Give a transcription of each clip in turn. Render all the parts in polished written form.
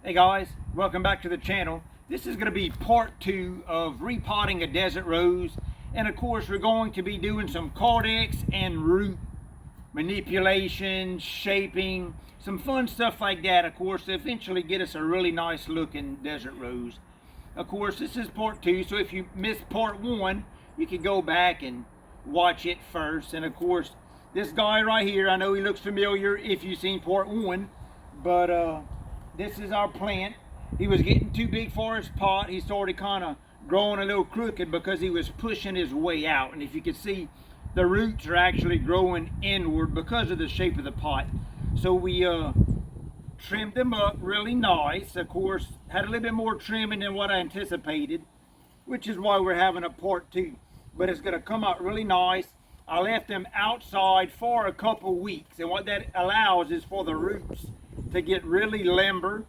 Hey guys, welcome back to the channel. This is going to be part 2 of repotting a desert rose, and of course we're going to be doing some caudex and root manipulation, shaping, some fun stuff like that, of course, to eventually get us a really nice looking desert rose. Of course, this is part 2, so if you missed part 1, you can go back and watch it first. And of course, this guy right here, I know he looks familiar if you've seen part 1, but this is our plant. He was getting too big for his pot. He started kind of growing a little crooked because he was pushing his way out. And if you can see, the roots are actually growing inward because of the shape of the pot. So we trimmed them up really nice. Of course, had a little bit more trimming than what I anticipated, which is why we're having a part 2. But it's going to come out really nice. I left them outside for a couple weeks, and what that allows is for the roots to get really limber.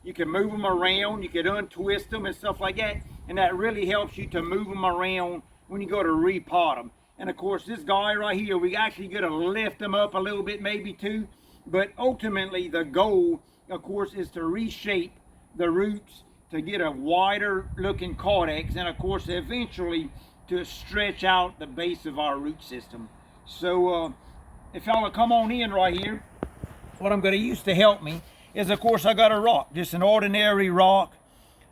You can move them around, you can untwist them and stuff like that, and that really helps you to move them around when you go to repot them. And of course, this guy right here, we actually got to lift them up a little bit maybe too, but ultimately the goal, of course, is to reshape the roots to get a wider looking caudex, and of course eventually to stretch out the base of our root system. So if y'all will come on in right here, what I'm going to use to help me is, of course, I got a rock, just an ordinary rock.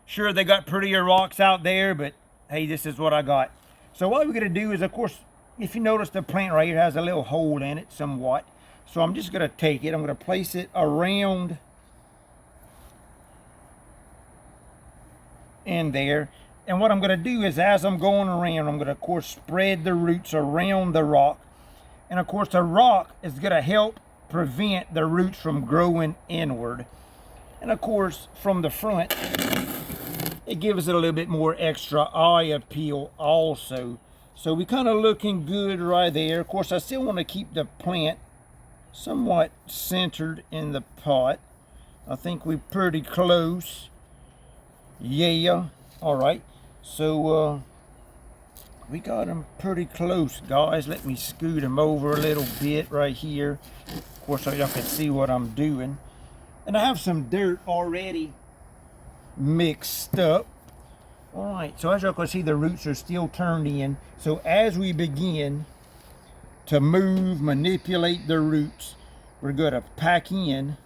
Sure, they got prettier rocks out there, but hey, this is what I got. So what we're going to do is, of course, if you notice, the plant right here has a little hole in it somewhat. So I'm just going to take it, I'm going to place it around in there. And what I'm going to do is, as I'm going around, I'm going to, of course, spread the roots around the rock. And of course, the rock is going to help prevent the roots from growing inward. And of course, from the front, it gives it a little bit more extra eye appeal also. So we kind of looking good right there. Of course, I still want to keep the plant somewhat centered in the pot. I think we're pretty close. Yeah. All right. So we got them pretty close, guys. Let me scoot them over a little bit right here. Of course, so y'all can see what I'm doing. And I have some dirt already mixed up. All right, so as y'all can see, the roots are still turned in. So as we begin to move, manipulate the roots, we're going to pack in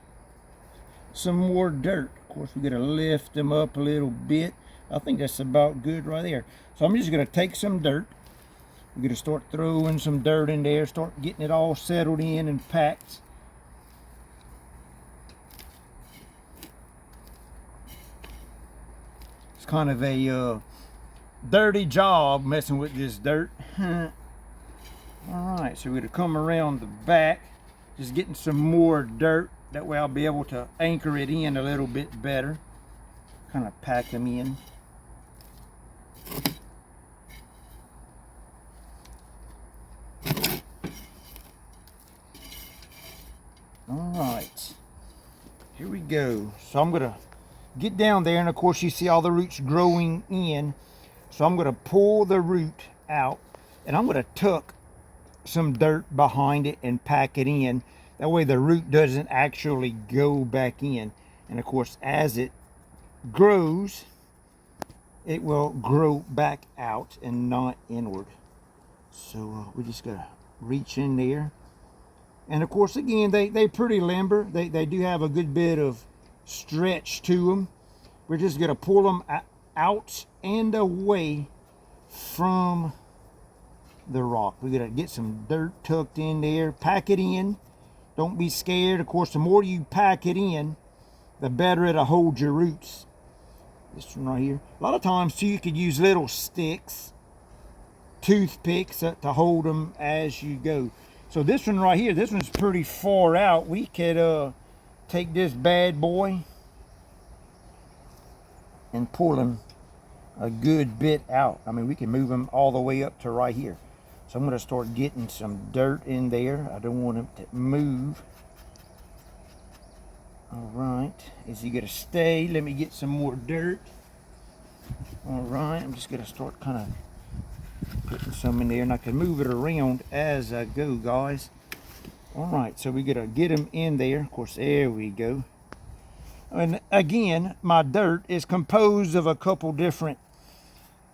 some more dirt. Of course, we're going to lift them up a little bit. I think that's about good right there. So I'm just going to take some dirt. We're going to start throwing some dirt in there, start getting it all settled in and packed. It's kind of a dirty job messing with this dirt. All right, so we're going to come around the back, just getting some more dirt. That way I'll be able to anchor it in a little bit better. Kind of pack them in. All right, here we go. So I'm gonna get down there, and of course you see all the roots growing in. So I'm gonna pull the root out, and I'm gonna tuck some dirt behind it and pack it in. That way the root doesn't actually go back in. And of course, as it grows, it will grow back out and not inward. So we just gotta reach in there. And of course, again, they're pretty limber. They do have a good bit of stretch to them. We're just going to pull them out and away from the rock. We're going to get some dirt tucked in there. Pack it in. Don't be scared. Of course, the more you pack it in, the better it'll hold your roots. This one right here. A lot of times, too, you could use little sticks, toothpicks to hold them as you go. So this one right here, this one's pretty far out. We could take this bad boy and pull him a good bit out. I mean, we can move him all the way up to right here. So I'm going to start getting some dirt in there. I don't want him to move. All right, is he going to stay? Let me get some more dirt. All right, I'm just going to start kind of putting some in there, and I can move it around as I go, guys. All right, so we gotta get them in there. Of course, there we go. And again, my dirt is composed of a couple different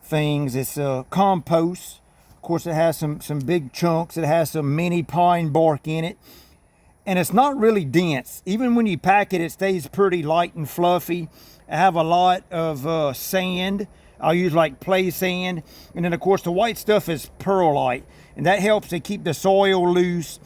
things. It's compost. Of course, it has some big chunks. It has some mini pine bark in it. And it's not really dense. Even when you pack it, it stays pretty light and fluffy. I have a lot of sand. I'll use like play sand. And then of course the white stuff is perlite. And that helps to keep the soil loose.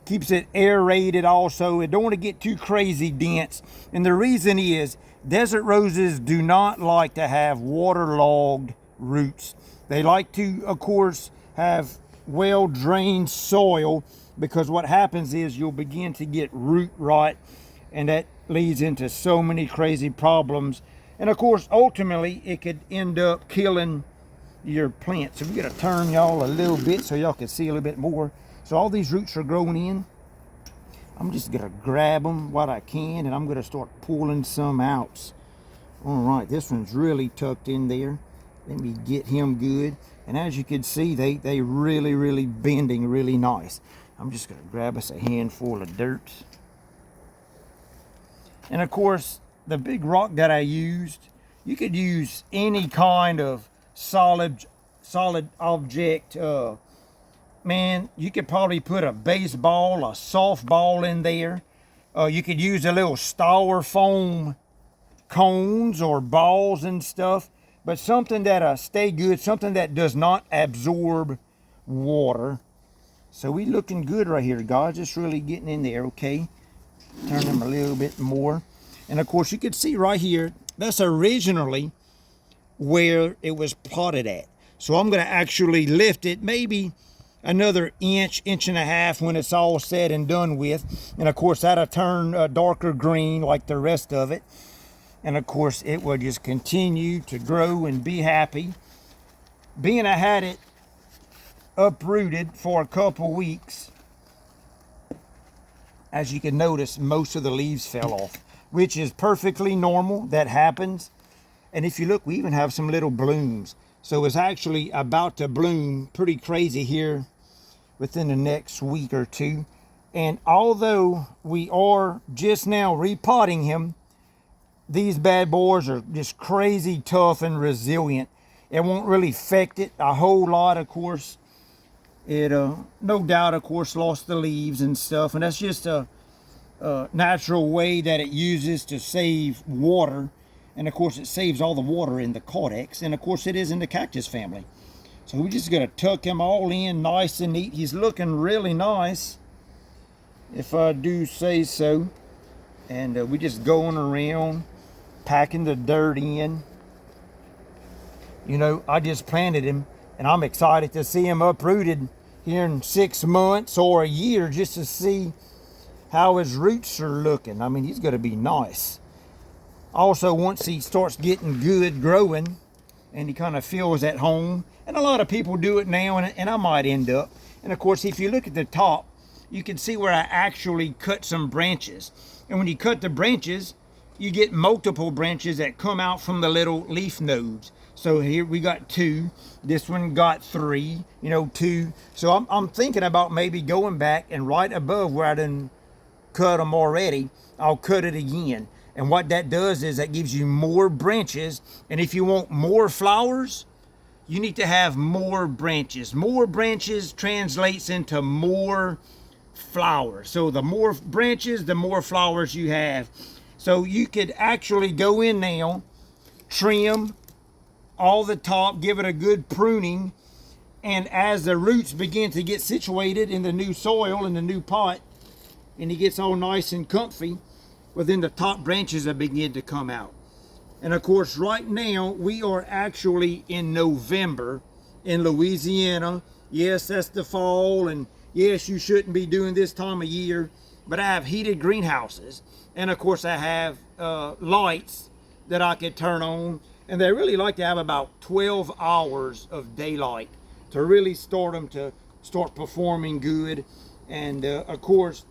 Keeps it aerated also. It don't want to get too crazy dense. And the reason is desert roses do not like to have waterlogged roots. They like to, of course, have well-drained soil, because what happens is you'll begin to get root rot, and that leads into so many crazy problems. And of course, ultimately, it could end up killing your plant. So we got to turn y'all a little bit so y'all can see a little bit more. So all these roots are growing in. I'm just going to grab them what I can, and I'm going to start pulling some out. All right, this one's really tucked in there. Let me get him good. And as you can see, they really bending really nice. I'm just going to grab us a handful of dirt. And of course, the big rock that I used, you could use any kind of solid object. Man, you could probably put a baseball, a softball in there. You could use a little styrofoam cones or balls and stuff. But something that stay good, something that does not absorb water. So we looking good right here, guys. Just really getting in there, okay? Turn them a little bit more. And of course, you can see right here, that's originally where it was potted at. So I'm going to actually lift it maybe another inch and a half when it's all said and done with. And of course, that'll turn darker green like the rest of it. And of course, it will just continue to grow and be happy. Being I had it uprooted for a couple weeks, as you can notice, most of the leaves fell off, which is perfectly normal. That happens. And if you look, we even have some little blooms. So it's actually about to bloom pretty crazy here within the next week or two. And although we are just now repotting him, these bad boys are just crazy tough and resilient. It won't really affect it a whole lot. Of course, it no doubt, of course, lost the leaves and stuff, and that's just a natural way that it uses to save water. And of course, it saves all the water in the caudex, and of course, it is in the cactus family. So we're just gonna tuck him all in nice and neat. He's looking really nice, if I do say so. And we're just going around packing the dirt in. You know, I just planted him, and I'm excited to see him uprooted here in 6 months or a year, just to see how his roots are looking. I mean, he's going to be nice. Also, once he starts getting good growing and he kind of feels at home, and a lot of people do it now, and I might end up. And of course, if you look at the top, you can see where I actually cut some branches. And when you cut the branches, you get multiple branches that come out from the little leaf nodes. So here we got 2. This one got 3, 2. So I'm thinking about maybe going back and right above where I done cut them already, I'll cut it again. And what that does is that gives you more branches. And if you want more flowers, you need to have more branches. More branches translates into more flowers. So the more branches, the more flowers you have. So you could actually go in now, trim all the top, give it a good pruning, and as the roots begin to get situated in the new soil, in the new pot, and he gets all nice and comfy, well then the top branches will begin to come out. And of course, right now we are actually in November in Louisiana. Yes, that's the fall, and yes, you shouldn't be doing this time of year, but I have heated greenhouses. And of course, I have lights that I could turn on. And they really like to have about 12 hours of daylight to really start them to start performing good. And of course,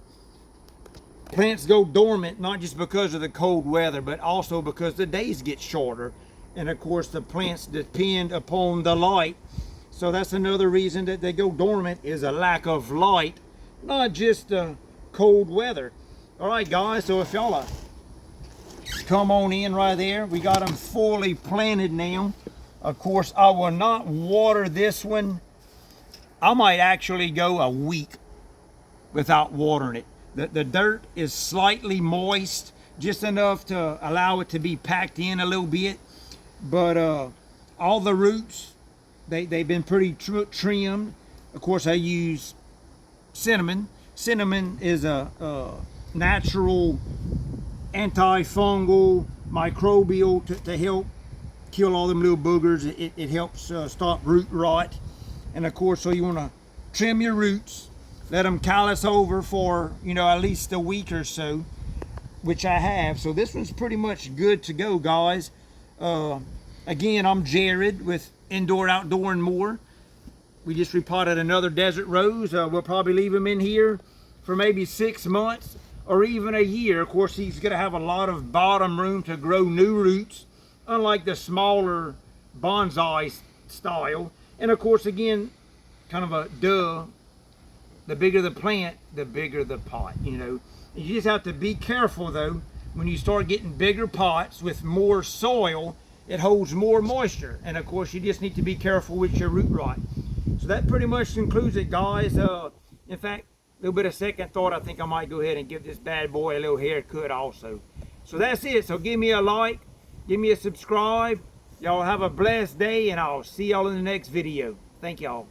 plants go dormant, not just because of the cold weather, but also because the days get shorter. And of course, the plants depend upon the light. So that's another reason that they go dormant, is a lack of light, not just cold weather. All right, guys, so if y'all are come on in right there. We got them fully planted now. Of course, I will not water this one. I might actually go a week without watering it. The dirt is slightly moist, just enough to allow it to be packed in a little bit. But all the roots, they've been pretty trimmed. Of course, I use cinnamon. Cinnamon is a natural antifungal, microbial to help kill all them little boogers. It helps stop root rot. And of course, so you want to trim your roots, let them callus over for, you know, at least a week or so, which I have. So this one's pretty much good to go, guys. Again, I'm Jared with Indoor, Outdoor, and More. We just repotted another desert rose. We'll probably leave him in here for maybe 6 months or even a year. Of course, he's going to have a lot of bottom room to grow new roots, unlike the smaller bonsai style. And of course, again, kind of a duh, the bigger the plant, the bigger the pot, you know. You just have to be careful though, when you start getting bigger pots with more soil, it holds more moisture. And of course, you just need to be careful with your root rot. So that pretty much concludes it, guys. In fact, a little bit of second thought, I think I might go ahead and give this bad boy a little haircut also. So that's it. So give me a like, give me a subscribe. Y'all have a blessed day, and I'll see y'all in the next video. Thank y'all.